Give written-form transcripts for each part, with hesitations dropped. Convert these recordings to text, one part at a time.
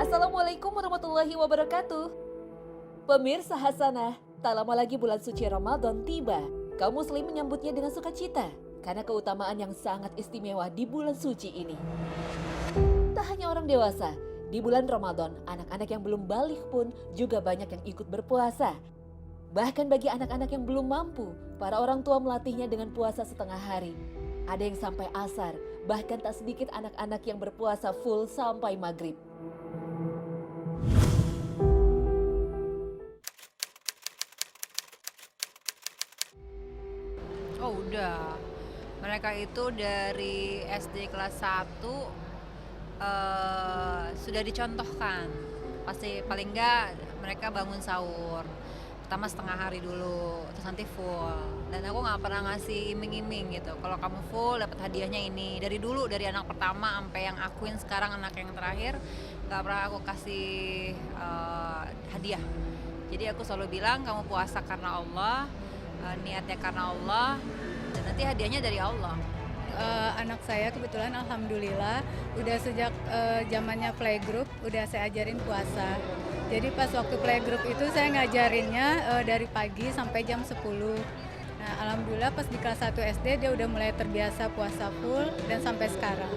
Assalamualaikum warahmatullahi wabarakatuh. Pemirsa Hasanah, tak lama lagi bulan suci Ramadan tiba. Kaum muslim menyambutnya dengan sukacita karena keutamaan yang sangat istimewa di bulan suci ini. Tak hanya orang dewasa, di bulan Ramadan, anak-anak yang belum balik pun juga banyak yang ikut berpuasa. Bahkan bagi anak-anak yang belum mampu, para orang tua melatihnya dengan puasa setengah hari. Ada yang sampai asar, bahkan tak sedikit anak-anak yang berpuasa full sampai maghrib. Oh udah, mereka itu dari SD kelas 1 sudah dicontohkan. Pasti paling enggak mereka bangun sahur. Pertama setengah hari dulu, terus nanti full. Dan aku nggak pernah ngasih iming-iming gitu. Kalau kamu full dapat hadiahnya ini. Dari dulu, dari anak pertama sampai yang akuin sekarang anak yang terakhir, nggak pernah aku kasih hadiah. Jadi aku selalu bilang kamu puasa karena Allah, niatnya karena Allah, dan nanti hadiahnya dari Allah. Anak saya kebetulan alhamdulillah udah sejak zamannya playgroup udah saya ajarin puasa. Jadi pas waktu playgroup itu saya ngajarinnya dari pagi sampai jam 10. Nah, alhamdulillah pas di kelas 1 SD dia udah mulai terbiasa puasa full dan sampai sekarang.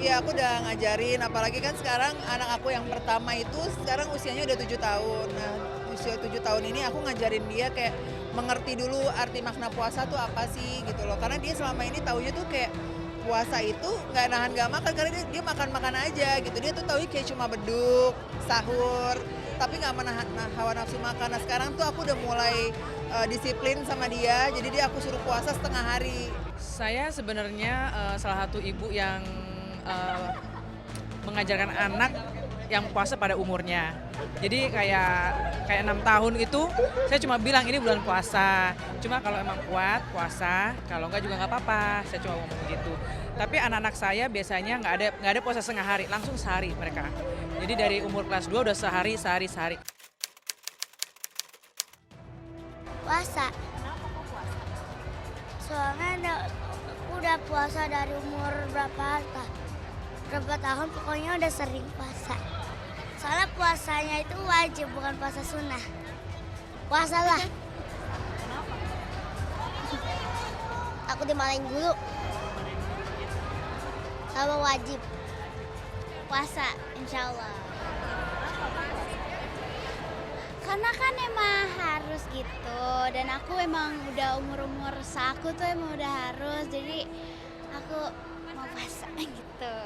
Iya, aku udah ngajarin, apalagi kan sekarang anak aku yang pertama itu sekarang usianya udah 7 tahun. Nah, usia 7 tahun ini aku ngajarin dia kayak mengerti dulu arti makna puasa tuh apa sih gitu loh. Karena dia selama ini taunya tuh kayak puasa itu nggak nahan nggak makan karena dia makan-makan aja gitu. Dia tuh taunya kayak cuma beduk, sahur, tapi nggak menahan hawa nafsu makan. Nah sekarang tuh aku udah mulai disiplin sama dia, jadi dia aku suruh puasa setengah hari. Saya sebenarnya salah satu ibu yang mengajarkan anak yang puasa pada umurnya. Jadi kayak 6 tahun itu saya cuma bilang ini bulan puasa. Cuma kalau emang kuat puasa, kalau enggak juga nggak apa-apa. Saya cuma ngomong begitu. Tapi anak-anak saya biasanya nggak ada puasa setengah hari, langsung sehari mereka. Jadi dari umur kelas 2 udah sehari. Puasa. Soalnya udah puasa dari umur berapa tahun pokoknya udah sering puasa. Soalnya puasanya itu wajib bukan puasa sunnah. Puasalah. Aku dimarahin guru. Sama wajib. Puasa insya Allah. Karena kan emang harus gitu dan aku emang udah umur saku tuh emang udah harus jadi aku mau puasa gitu.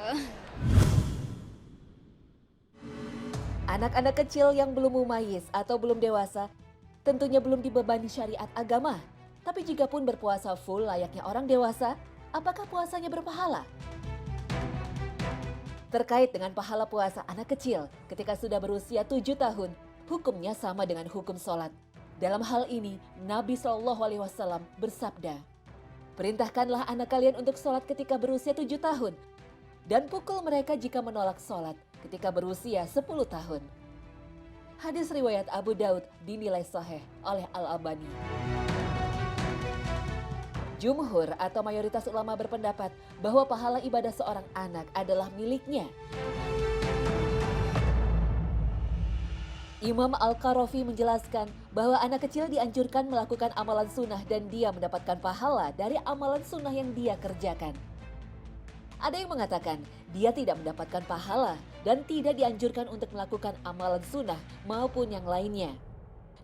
Anak-anak kecil yang belum mumayyiz atau belum dewasa tentunya belum dibebani syariat agama. Tapi jika pun berpuasa full layaknya orang dewasa, apakah puasanya berpahala? Terkait dengan pahala puasa anak kecil ketika sudah berusia 7 tahun, hukumnya sama dengan hukum sholat. Dalam hal ini, Nabi SAW bersabda, "Perintahkanlah anak kalian untuk sholat ketika berusia 7 tahun, dan pukul mereka jika menolak sholat ketika berusia 10 tahun." Hadis riwayat Abu Daud dinilai sahih oleh Al-Albani. Jumhur atau mayoritas ulama berpendapat bahwa pahala ibadah seorang anak adalah miliknya. Imam Al-Qarafi menjelaskan bahwa anak kecil dianjurkan melakukan amalan sunnah dan dia mendapatkan pahala dari amalan sunnah yang dia kerjakan. Ada yang mengatakan dia tidak mendapatkan pahala dan tidak dianjurkan untuk melakukan amalan sunnah maupun yang lainnya.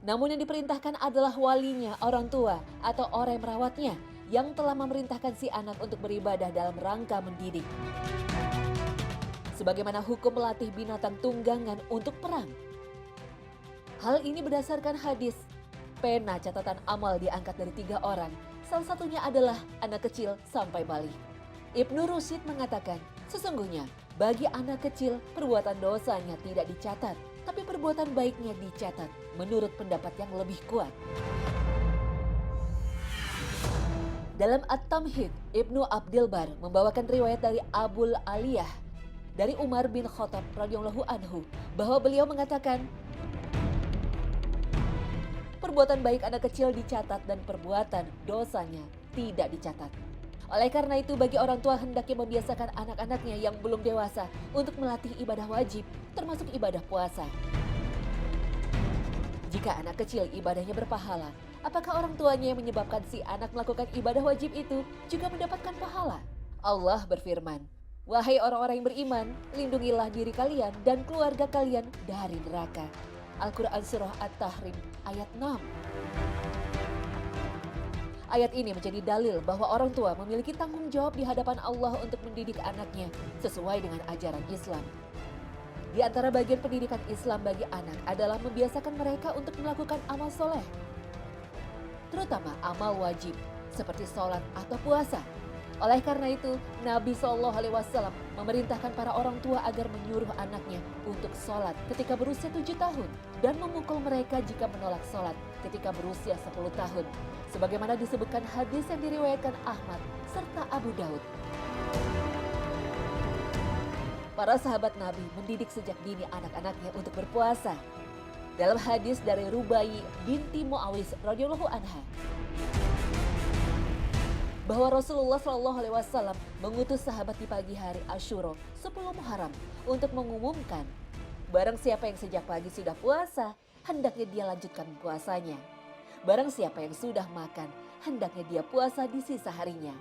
Namun yang diperintahkan adalah walinya, orang tua atau orang yang merawatnya yang telah memerintahkan si anak untuk beribadah dalam rangka mendidik. Sebagaimana hukum melatih binatang tunggangan untuk perang. Hal ini berdasarkan hadis, pena catatan amal diangkat dari 3 orang, salah satunya adalah anak kecil sampai balik. Ibnu Rushd mengatakan, sesungguhnya bagi anak kecil perbuatan dosanya tidak dicatat, tapi perbuatan baiknya dicatat menurut pendapat yang lebih kuat. Dalam At-Tamhid, Ibnu Abdil Bar membawakan riwayat dari Abul Aliyah dari Umar bin Khattab radhiyallahu anhu bahwa beliau mengatakan, perbuatan baik anak kecil dicatat dan perbuatan dosanya tidak dicatat. Oleh karena itu, bagi orang tua hendaknya membiasakan anak-anaknya yang belum dewasa untuk melatih ibadah wajib, termasuk ibadah puasa. Jika anak kecil ibadahnya berpahala, apakah orang tuanya yang menyebabkan si anak melakukan ibadah wajib itu juga mendapatkan pahala? Allah berfirman, "Wahai orang-orang yang beriman, lindungilah diri kalian dan keluarga kalian dari neraka." Al-Quran Surah At-Tahrim ayat 6. Ayat ini menjadi dalil bahwa orang tua memiliki tanggung jawab di hadapan Allah untuk mendidik anaknya sesuai dengan ajaran Islam. Di antara bagian pendidikan Islam bagi anak adalah membiasakan mereka untuk melakukan amal soleh, terutama amal wajib seperti sholat atau puasa. Oleh karena itu, Nabi SAW memerintahkan para orang tua agar menyuruh anaknya untuk sholat ketika berusia 7 tahun dan memukul mereka jika menolak sholat ketika berusia 10 tahun. Sebagaimana disebutkan hadis yang diriwayatkan Ahmad serta Abu Daud. Para sahabat Nabi mendidik sejak dini anak-anaknya untuk berpuasa. Dalam hadis dari Rubai binti Muawis radhiyallahu anha, bahwa Rasulullah SAW mengutus sahabat di pagi hari Asyura 10 Muharram untuk mengumumkan, barang siapa yang sejak pagi sudah puasa, hendaknya dia lanjutkan puasanya. Barang siapa yang sudah makan, hendaknya dia puasa di sisa harinya.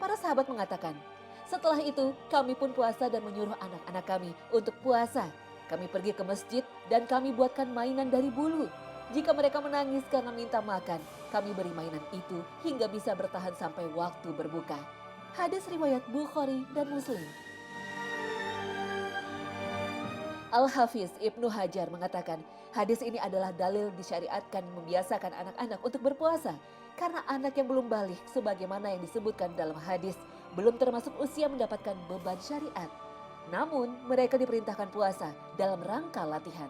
Para sahabat mengatakan, setelah itu kami pun puasa dan menyuruh anak-anak kami untuk puasa. Kami pergi ke masjid dan kami buatkan mainan dari bulu. Jika mereka menangis karena minta makan, kami beri mainan itu hingga bisa bertahan sampai waktu berbuka. Hadis riwayat Bukhari dan Muslim. Al-Hafiz Ibnu Hajar mengatakan, hadis ini adalah dalil disyariatkan membiasakan anak-anak untuk berpuasa. Karena anak yang belum balik, sebagaimana yang disebutkan dalam hadis, belum termasuk usia mendapatkan beban syariat. Namun, mereka diperintahkan puasa dalam rangka latihan.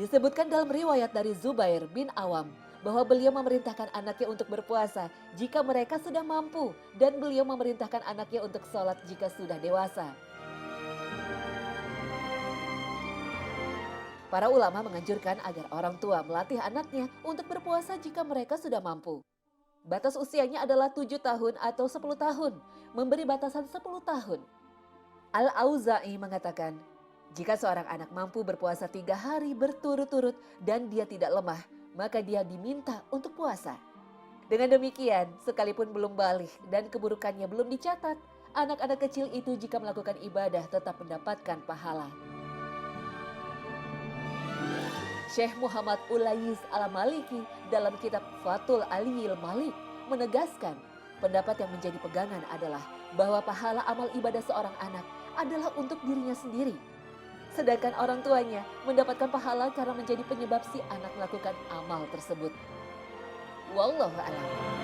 Disebutkan dalam riwayat dari Zubair bin Awam bahwa beliau memerintahkan anaknya untuk berpuasa jika mereka sudah mampu dan beliau memerintahkan anaknya untuk sholat jika sudah dewasa. Para ulama menganjurkan agar orang tua melatih anaknya untuk berpuasa jika mereka sudah mampu. Batas usianya adalah 7 tahun atau 10 tahun, memberi batasan 10 tahun. Al-Auza'i mengatakan, jika seorang anak mampu berpuasa 3 hari berturut-turut dan dia tidak lemah, maka dia diminta untuk puasa. Dengan demikian, sekalipun belum balik dan keburukannya belum dicatat, anak-anak kecil itu jika melakukan ibadah tetap mendapatkan pahala. Syekh Muhammad Ulais Al-Maliki dalam kitab Fathul Aliyil Malik menegaskan, pendapat yang menjadi pegangan adalah bahwa pahala amal ibadah seorang anak adalah untuk dirinya sendiri. Sedangkan orang tuanya mendapatkan pahala karena menjadi penyebab si anak melakukan amal tersebut. Wallahu a'lam.